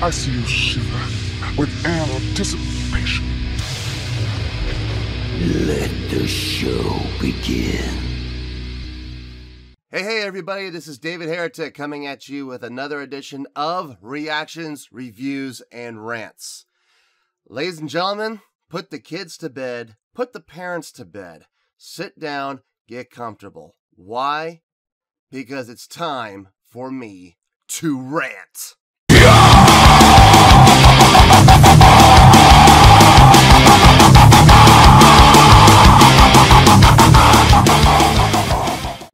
I see you shiver with anticipation. Let the show begin. Hey everybody, this is David Heretic coming at you with another edition of Reactions, Reviews, and Rants. Ladies and gentlemen, put the kids to bed, put the parents to bed, sit down, get comfortable. Why? Because it's time for me to rant.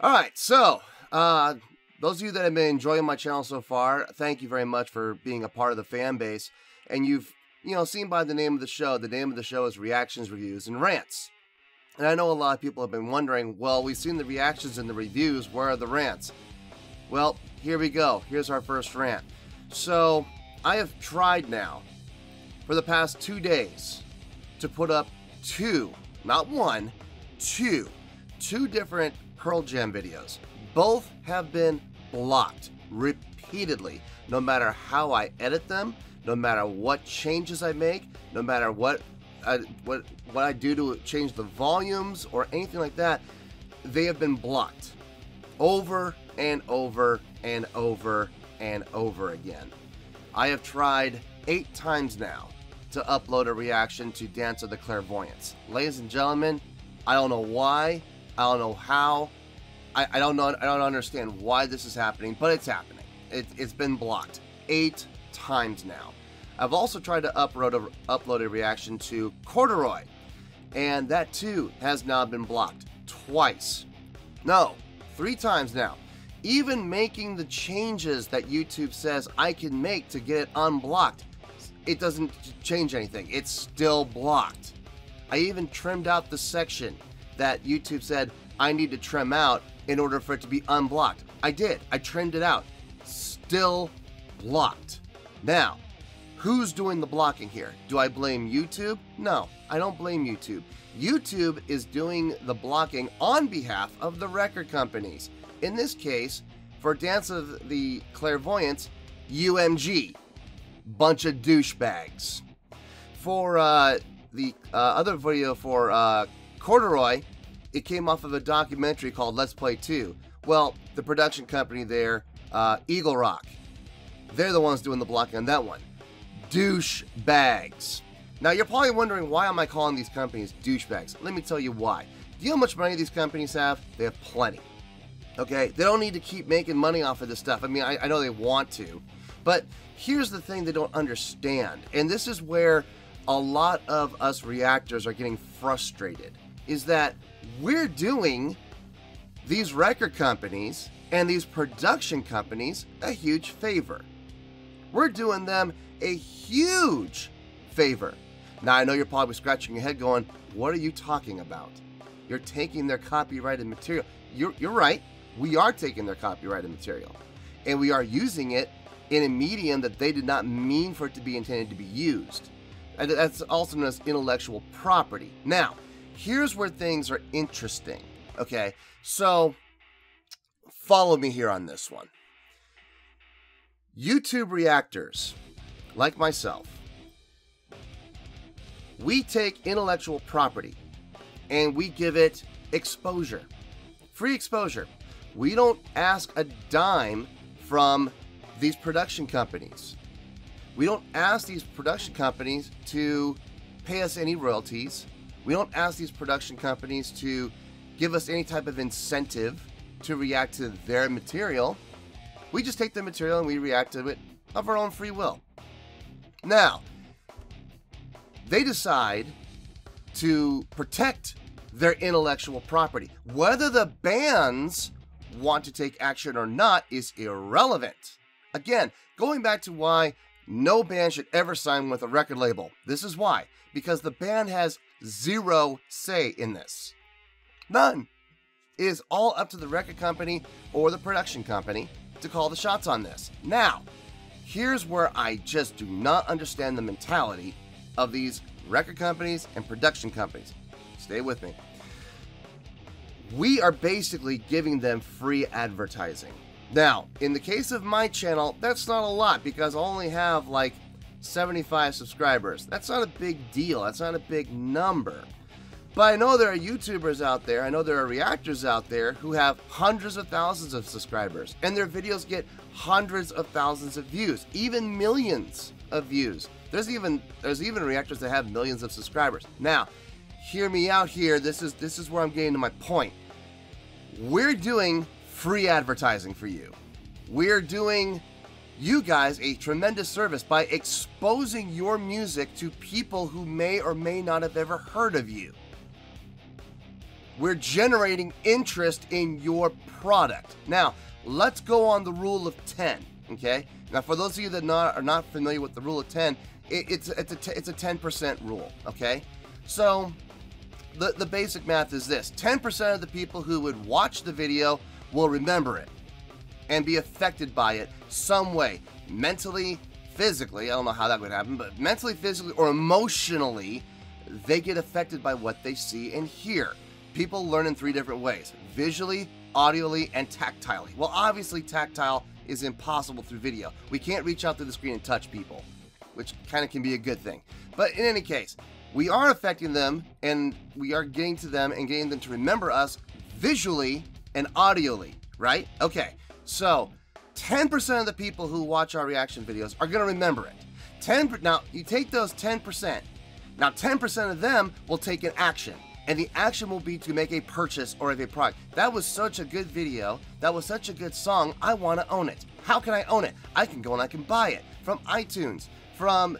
Alright, so, those of you that have been enjoying my channel so far, thank you very much for being a part of the fan base. And you've, seen by the name of the show is Reactions, Reviews, and Rants. And I know a lot of people have been wondering, well, we've seen the reactions and the reviews, where are the rants? Well, here we go. Here's our first rant. So, I have tried now, for the past 2 days, to put up two, not one, two different Pearl Jam videos. Both have been blocked repeatedly, no matter how I edit them, no matter what changes I make, no matter what I do to change the volumes or anything like that. They have been blocked over and over and over and over again. I have tried 8 times now to upload a reaction to Dance of the Clairvoyants. Ladies and gentlemen, I don't know why, I don't know how, I don't understand why this is happening, but it's happening. It's been blocked 8 times now. I've also tried to upload a reaction to Corduroy, and that too has now been blocked twice. No, 3 times now. Even making the changes that YouTube says I can make to get it unblocked, it doesn't change anything. It's still blocked. I even trimmed out the section that YouTube said I need to trim out in order for it to be unblocked. I did. I trimmed it out. Still blocked. Now, who's doing the blocking here? Do I blame YouTube? No, I don't blame YouTube. YouTube is doing the blocking on behalf of the record companies. In this case, for Dance of the Clairvoyants, UMG. Bunch of douchebags. For the other video for Corduroy, it came off of a documentary called Let's Play 2. Well, the production company there, Eagle Rock, they're the ones doing the blocking on that one. Douchebags. Now, you're probably wondering, why am I calling these companies douchebags? Let me tell you why. Do you know how much money these companies have? They have plenty. Okay? They don't need to keep making money off of this stuff. I mean, I know they want to. But here's the thing they don't understand. And this is where a lot of us reactors are getting frustrated. Is that we're doing these record companies and these production companies a huge favor. We're doing them a huge favor. Now, I know you're probably scratching your head going, what are you talking about? You're taking their copyrighted material. You're right. We are taking their copyrighted material. And we are using it in a medium that they did not mean for it to be intended to be used. And that's also known as intellectual property. Now, here's where things are interesting. Okay, so follow me here on this one. YouTube reactors, like myself, we take intellectual property and we give it exposure, free exposure. We don't ask a dime from these production companies. We don't ask these production companies to pay us any royalties. We don't ask these production companies to give us any type of incentive to react to their material. We just take the material and we react to it of our own free will. Now, they decide to protect their intellectual property. Whether the bands want to take action or not is irrelevant. Again, going back to why no band should ever sign with a record label. This is why. Because the band has zero say in this. None. It is all up to the record company or the production company to call the shots on this. Now, here's where I just do not understand the mentality of these record companies and production companies. Stay with me. We are basically giving them free advertising. Now, in the case of my channel, that's not a lot because I only have like 75 subscribers. That's not a big deal. That's not a big number. But I know there are YouTubers out there, I know there are reactors out there who have hundreds of thousands of subscribers, and their videos get hundreds of thousands of views, even millions of views. There's even reactors that have millions of subscribers. Now, hear me out here. This is where I'm getting to my point. We're doing free advertising for you. We're doing you guys a tremendous service by exposing your music to people who may or may not have ever heard of you. We're generating interest in your product. Now, let's go on the rule of 10, okay? Now, for those of you that are not familiar with the rule of 10, it's a 10% rule, okay? So, the basic math is this. 10% of the people who would watch the video will remember it and be affected by it some way. Mentally, physically, I don't know how that would happen, but mentally, physically, or emotionally, they get affected by what they see and hear. People learn in 3 different ways: visually, audially, and tactilely. Well, obviously, tactile is impossible through video. We can't reach out through the screen and touch people, which kind of can be a good thing. But in any case, we are affecting them, and we are getting to them and getting them to remember us visually and audially, right? Okay, so 10% of the people who watch our reaction videos are going to remember it. Now, you take those 10%. Now, 10% of them will take an action. And the action will be to make a purchase or a product. That was such a good video. That was such a good song. I want to own it. How can I own it? I can go and I can buy it from iTunes, from,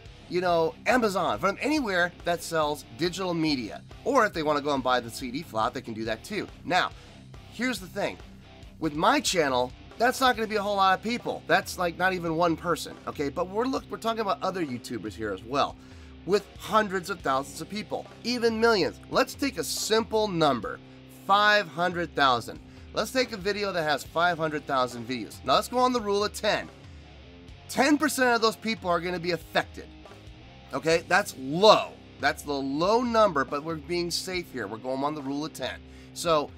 Amazon, from anywhere that sells digital media. Or if they want to go and buy the CD flat, they can do that too. Now, here's the thing. With my channel, that's not going to be a whole lot of people. That's like not even one person, okay? But we're talking about other YouTubers here as well, with hundreds of thousands of people, even millions. Let's take a simple number, 500,000. Let's take a video that has 500,000 views. Now let's go on the rule of 10. 10% of those people are going to be affected. Okay, that's low. That's the low number, but we're being safe here. We're going on the rule of 10. So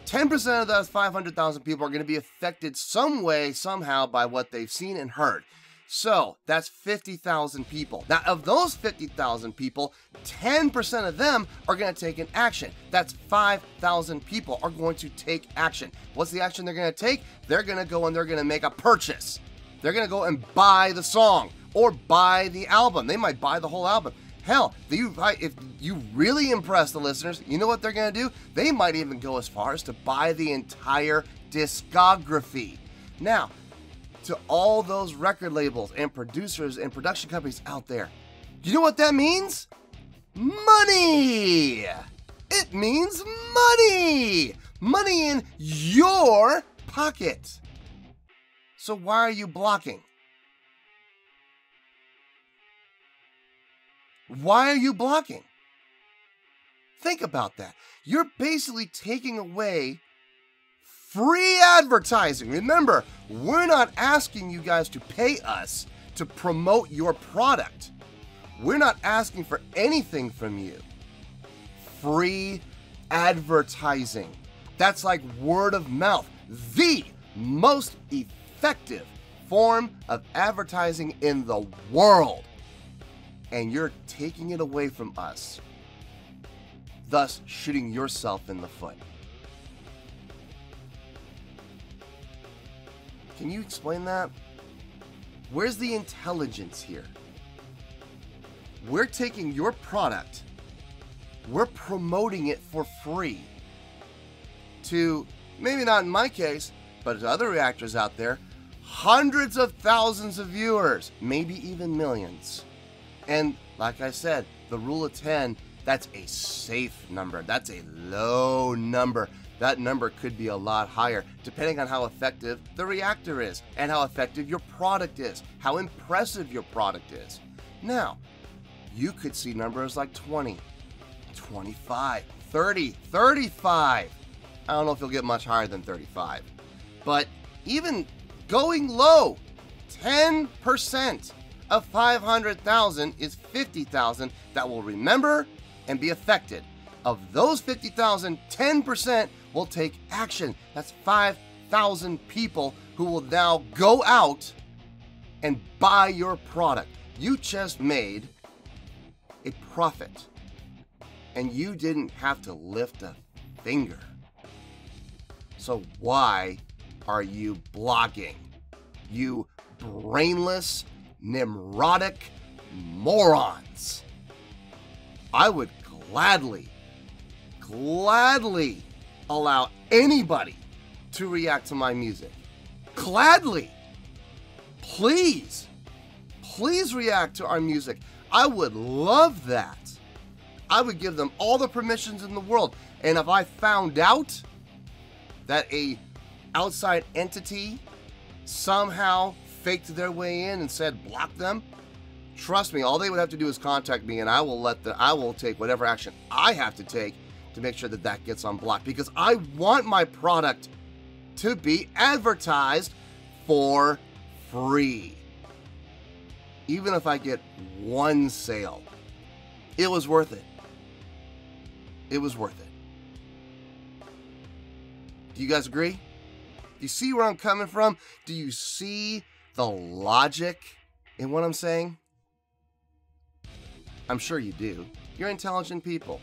10% of those 500,000 people are going to be affected some way, somehow, by what they've seen and heard. So that's 50,000 people. Now, of those 50,000 people, 10% of them are going to take an action. That's 5,000 people are going to take action. What's the action they're going to take? They're going to go and they're going to make a purchase. They're going to go and buy the song or buy the album. They might buy the whole album. Hell, if you really impress the listeners, you know what they're going to do? They might even go as far as to buy the entire discography. Now, to all those record labels and producers and production companies out there, you know what that means? Money! It means money! Money in your pocket. So why are you blocking? Why are you blocking? Think about that. You're basically taking away free advertising. Remember, we're not asking you guys to pay us to promote your product. We're not asking for anything from you. Free advertising. That's like word of mouth. The most effective form of advertising in the world. And you're taking it away from us, thus shooting yourself in the foot. Can you explain that? Where's the intelligence here? We're taking your product, we're promoting it for free to, maybe not in my case, but to other reactors out there, hundreds of thousands of viewers, maybe even millions. And like I said, the rule of 10, that's a safe number. That's a low number. That number could be a lot higher, depending on how effective the reactor is and how effective your product is, how impressive your product is. Now, you could see numbers like 20, 25, 30, 35. I don't know if you'll get much higher than 35. But even going low, 10% of 500,000 is 50,000 that will remember and be affected. Of those 50,000, 10% will take action. That's 5,000 people who will now go out and buy your product. You just made a profit, and you didn't have to lift a finger. So why are you blogging? You brainless, nimrotic morons. I would gladly allow anybody to react to my music. Gladly. Please react to our music. I would love that. I would give them all the permissions in the world. And if I found out that a outside entity somehow faked their way in and said block them, trust me, all they would have to do is contact me, and I will take whatever action I have to take to make sure that that gets unblocked, because I want my product to be advertised for free. Even if I get one sale, it was worth it. It was worth it. Do you guys agree? Do you see where I'm coming from? Do you see the logic in what I'm saying? I'm sure you do. You're intelligent people.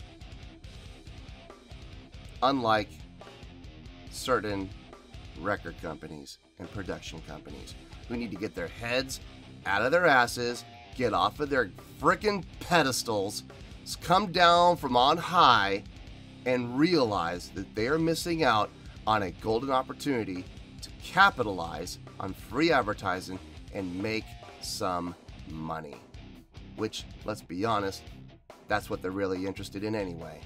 Unlike certain record companies and production companies who need to get their heads out of their asses, get off of their frickin' pedestals, come down from on high, and realize that they are missing out on a golden opportunity to capitalize on free advertising and make some money. Which, let's be honest, that's what they're really interested in anyway.